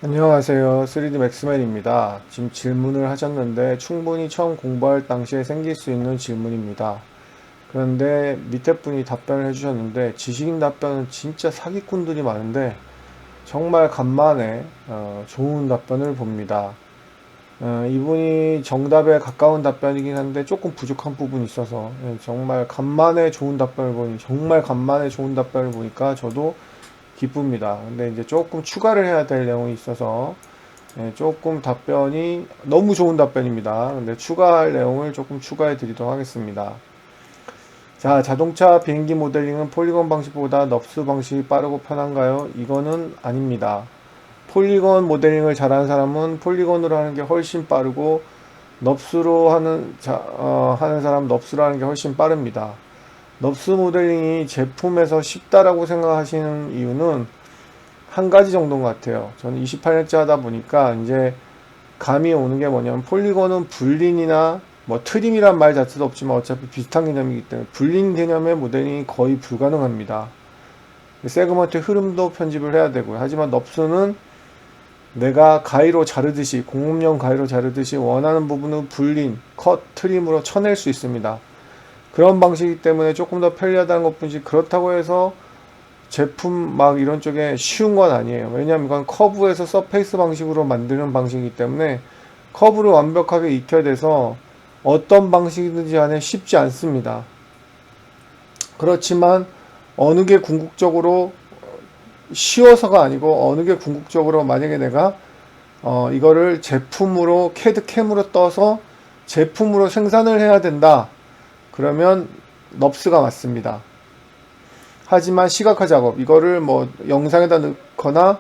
안녕하세요. 3D 맥스맨입니다. 지금 질문을 하셨는데 충분히 처음 공부할 당시에 생길 수 있는 질문입니다. 그런데 밑에 분이 답변을 해주셨는데 지식인 답변은 진짜 사기꾼들이 많은데 정말 간만에 좋은 답변을 봅니다. 이분이 정답에 가까운 답변이긴 한데 조금 부족한 부분이 있어서 정말 간만에 좋은 답변을 보니 정말 간만에 좋은 답변을 보니까 저도 기쁩니다. 근데 이제 조금 추가를 해야 될 내용이 있어서 조금 답변이 너무 좋은 답변입니다. 근데 추가할 내용을 조금 추가해 드리도록 하겠습니다. 자, 자동차 비행기 모델링은 폴리곤 방식보다 넙스 방식이 빠르고 편한가요? 이거는 아닙니다. 폴리곤 모델링을 잘하는 사람은 폴리곤으로 하는 게 훨씬 빠르고 넙스로 하는 사람 넙스로 하는 게 훨씬 빠릅니다. 넙스 모델링이 제품에서 쉽다라고 생각하시는 이유는 한 가지 정도인 것 같아요. 저는 28년째 하다 보니까 이제 감이 오는 게 뭐냐면 폴리곤은 불린이나 뭐 트림이란 말 자체도 없지만 어차피 비슷한 개념이기 때문에 불린 개념의 모델링이 거의 불가능합니다. 세그먼트 흐름도 편집을 해야 되고요. 하지만 넙스는 내가 가위로 자르듯이 공업용 가위로 자르듯이 원하는 부분은 불린, 컷, 트림으로 쳐낼 수 있습니다. 그런 방식이기 때문에 조금 더 편리하다는 것뿐이지 그렇다고 해서 제품 막 이런 쪽에 쉬운 건 아니에요. 왜냐하면 이건 커브에서 서페이스 방식으로 만드는 방식이기 때문에 커브를 완벽하게 익혀야 돼서 어떤 방식이든지 간에 쉽지 않습니다. 그렇지만 어느 게 궁극적으로 쉬워서가 아니고 어느 게 궁극적으로 만약에 내가 이거를 제품으로 캐드 캠으로 떠서 제품으로 생산을 해야 된다. 그러면 넙스가 맞습니다. 하지만 시각화 작업, 이거를 뭐 영상에다 넣거나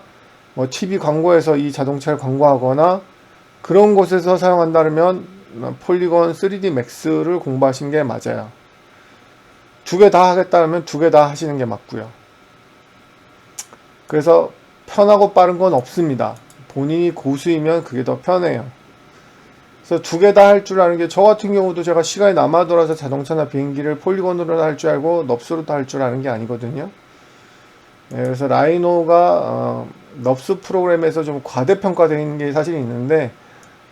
뭐 TV 광고에서 이 자동차를 광고하거나 그런 곳에서 사용한다면 폴리곤 3D 맥스를 공부하신 게 맞아요. 두 개 다 하겠다면 두 개 다 하시는 게 맞고요. 그래서 편하고 빠른 건 없습니다. 본인이 고수이면 그게 더 편해요. 그래서 두 개 다 할 줄 아는 게 저 같은 경우도 제가 시간이 남아돌아서 자동차나 비행기를 폴리곤으로 할 줄 알고 넙스로도 할 줄 아는 게 아니거든요. 그래서 라이노가 넙스 프로그램에서 좀 과대평가되는 게 사실 있는데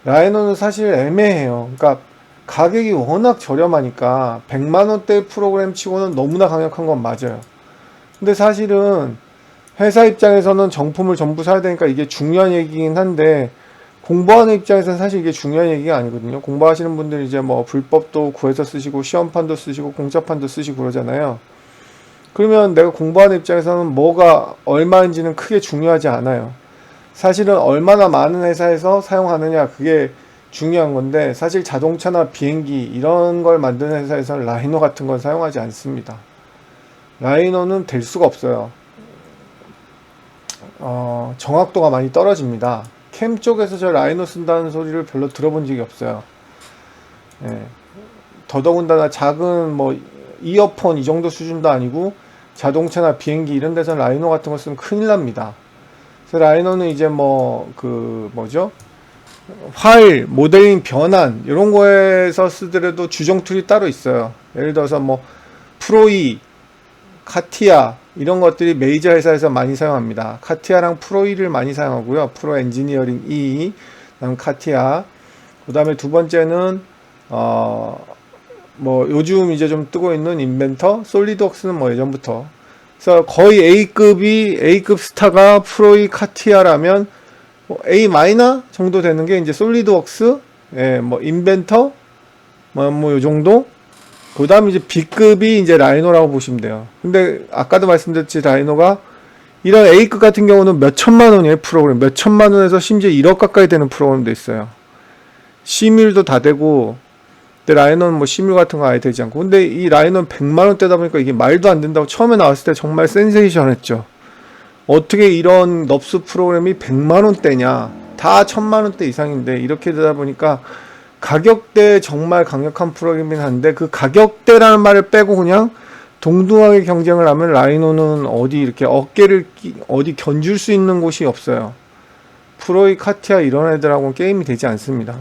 라이노는 사실 애매해요. 그러니까 가격이 워낙 저렴하니까 100만원대 프로그램 치고는 너무나 강력한 건 맞아요. 근데 사실은 회사 입장에서는 정품을 전부 사야 되니까 이게 중요한 얘기긴 한데 공부하는 입장에서는 사실 이게 중요한 얘기가 아니거든요. 공부하시는 분들이 이제 뭐 불법도 구해서 쓰시고 시험판도 쓰시고 공짜판도 쓰시고 그러잖아요. 그러면 내가 공부하는 입장에서는 뭐가 얼마인지는 크게 중요하지 않아요. 사실은 얼마나 많은 회사에서 사용하느냐 그게 중요한 건데 사실 자동차나 비행기 이런 걸 만드는 회사에서는 라이노 같은 걸 사용하지 않습니다. 라이노는 될 수가 없어요. 정확도가 많이 떨어집니다. 캠 쪽에서 저 라이노 쓴다는 소리를 별로 들어본 적이 없어요. 예. 더더군다나 작은 뭐 이어폰 이 정도 수준도 아니고 자동차나 비행기 이런 데서 라이노 같은 거 쓰면 큰일 납니다. 그래서 라이노는 이제 뭐 그 뭐죠? 파일, 모델링 변환 이런 거에서 쓰더라도 주정 툴이 따로 있어요. 예를 들어서 뭐 프로2, 카티아 이런 것들이 메이저 회사에서 많이 사용합니다. 카티아랑 프로2를 많이 사용하고요. 프로 엔지니어링 E, 그다음 카티아. 그다음에 두 번째는 뭐 요즘 이제 좀 뜨고 있는 인벤터, 솔리드웍스는 뭐 예전부터. 그래서 거의 A급 스타가 프로2 카티아라면 뭐 A 마이너 정도 되는 게 이제 솔리드웍스, 예, 뭐 인벤터, 뭐 요 정도. 그 다음 이제 B급이 이제 라이노라고 보시면 돼요. 근데 아까도 말씀드렸지 라이노가 이런 A급 같은 경우는 몇 천만 원이에요. 프로그램 몇 천만 원에서 심지어 1억 가까이 되는 프로그램도 있어요. 시뮬도 다 되고. 근데 라이노는 뭐 시뮬 같은 거 아예 되지 않고. 근데 이 라이노는 100만 원대다 보니까 이게 말도 안 된다고 처음에 나왔을 때 정말 센세이션했죠. 어떻게 이런 넙스 프로그램이 100만 원대냐. 다 1000만 원대 이상인데 이렇게 되다 보니까 가격대 정말 강력한 프로그램이긴 한데 그 가격대라는 말을 빼고 그냥 동등하게 경쟁을 하면 라이노는 어디 이렇게 어깨를 어디 견줄 수 있는 곳이 없어요. 프로이 카티아 이런 애들하고는 게임이 되지 않습니다.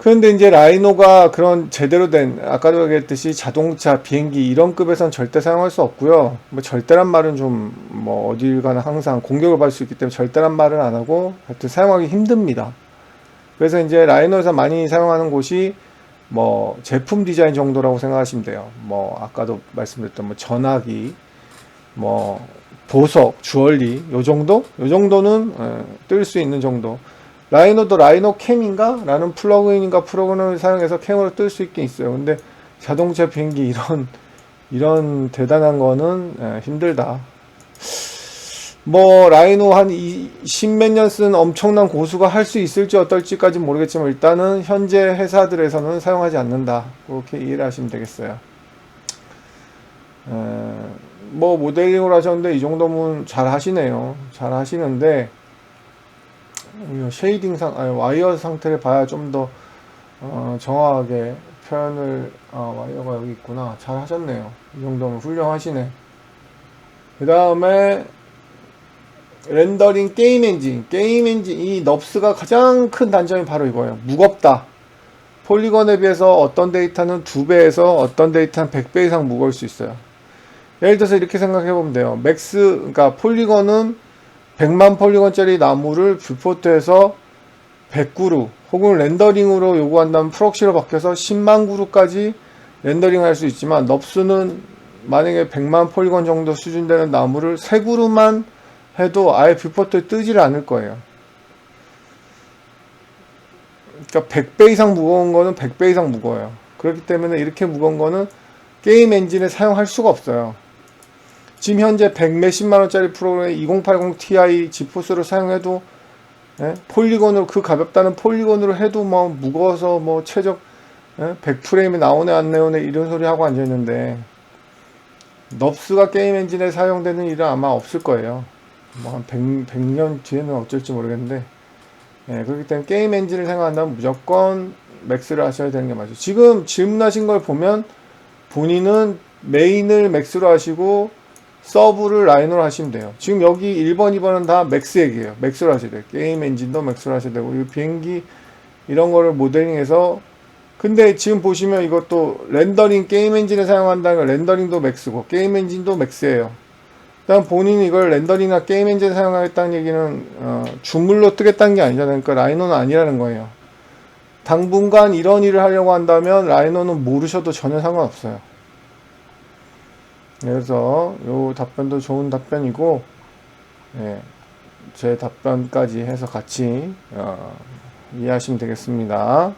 그런데 이제 라이노가 그런 제대로 된, 아까도 얘기했듯이 자동차, 비행기 이런 급에선 절대 사용할 수 없고요. 뭐 절대란 말은 좀 뭐 어딜 가나 항상 공격을 받을 수 있기 때문에 절대란 말은 안 하고 하여튼 사용하기 힘듭니다. 그래서 이제 라이노에서 많이 사용하는 곳이 뭐 제품 디자인 정도라고 생각하시면 돼요. 뭐 아까도 말씀드렸던 뭐 전화기, 뭐 보석, 주얼리 요 정도? 요 정도는 뜰 수 있는 정도. 라이노도 라이노 캠인가? 라는 플러그인인가 프로그램을 사용해서 캠으로 뜰 수 있긴 있어요. 근데 자동차, 비행기 이런 대단한 거는 힘들다. 뭐 라이노 한 10몇 년 쓴 엄청난 고수가 할 수 있을지 어떨지까지는 모르겠지만 일단은 현재 회사들에서는 사용하지 않는다. 그렇게 이해를 하시면 되겠어요. 뭐 모델링을 하셨는데 이 정도면 잘 하시네요. 잘 하시는데 쉐이딩 와이어 상태를 봐야 좀 더 정확하게 표현을 와이어가 여기 있구나. 잘 하셨네요. 이 정도면 훌륭하시네. 그 다음에 렌더링 게임 엔진 이 넙스가 가장 큰 단점이 바로 이거예요. 무겁다. 폴리건에 비해서 어떤 데이터는 2배에서 어떤 데이터는 100배 이상 무거울 수 있어요. 예를 들어서 이렇게 생각해 보면 돼요. 그러니까 폴리건은 100만 폴리건짜리 나무를 뷰포트에서 100그루 혹은 렌더링으로 요구한다면 프록시로 바뀌어서 10만 그루까지 렌더링 할 수 있지만 넙스는 만약에 100만 폴리건 정도 수준 되는 나무를 3그루만 해도 아예 뷰포트에 뜨지를 않을 거예요. 그러니까 100배 이상 무거운 거는 100배 이상 무거워요. 그렇기 때문에 이렇게 무거운 거는 게임 엔진에 사용할 수가 없어요. 지금 현재 100 몇십만 원짜리 프로그램 2080 Ti 지포스를 사용해도 폴리건으로 그 가볍다는 폴리건으로 해도 뭐 무거워서 뭐 최적 100프레임이 나오네 안 나오네 이런 소리 하고 앉아 있는데 넙스가 게임 엔진에 사용되는 일은 아마 없을 거예요. 뭐 한 100년 뒤에는 어쩔지 모르겠는데 그렇기 때문에 게임 엔진을 생각한다면 무조건 맥스를 하셔야 되는 게 맞죠. 지금 질문하신 걸 보면 본인은 메인을 맥스로 하시고 서브를 라이노로 하시면 돼요. 지금 여기 1번, 2번은 다 맥스 얘기예요. 맥스로 하셔야 돼요. 게임 엔진도 맥스로 하셔야 되고 이 비행기 이런 거를 모델링해서 근데 지금 보시면 이것도 렌더링 게임 엔진을 사용한다는 건 렌더링도 맥스고 게임 엔진도 맥스예요. 일단 본인이 이걸 렌더링이나 게임 엔진 사용하겠다는 얘기는 주물로 뜨겠다는 게 아니잖아요. 그러니까 라이노는 아니라는 거예요. 당분간 이런 일을 하려고 한다면 라이노는 모르셔도 전혀 상관없어요. 그래서 요 답변도 좋은 답변이고 제 답변까지 해서 같이 이해하시면 되겠습니다.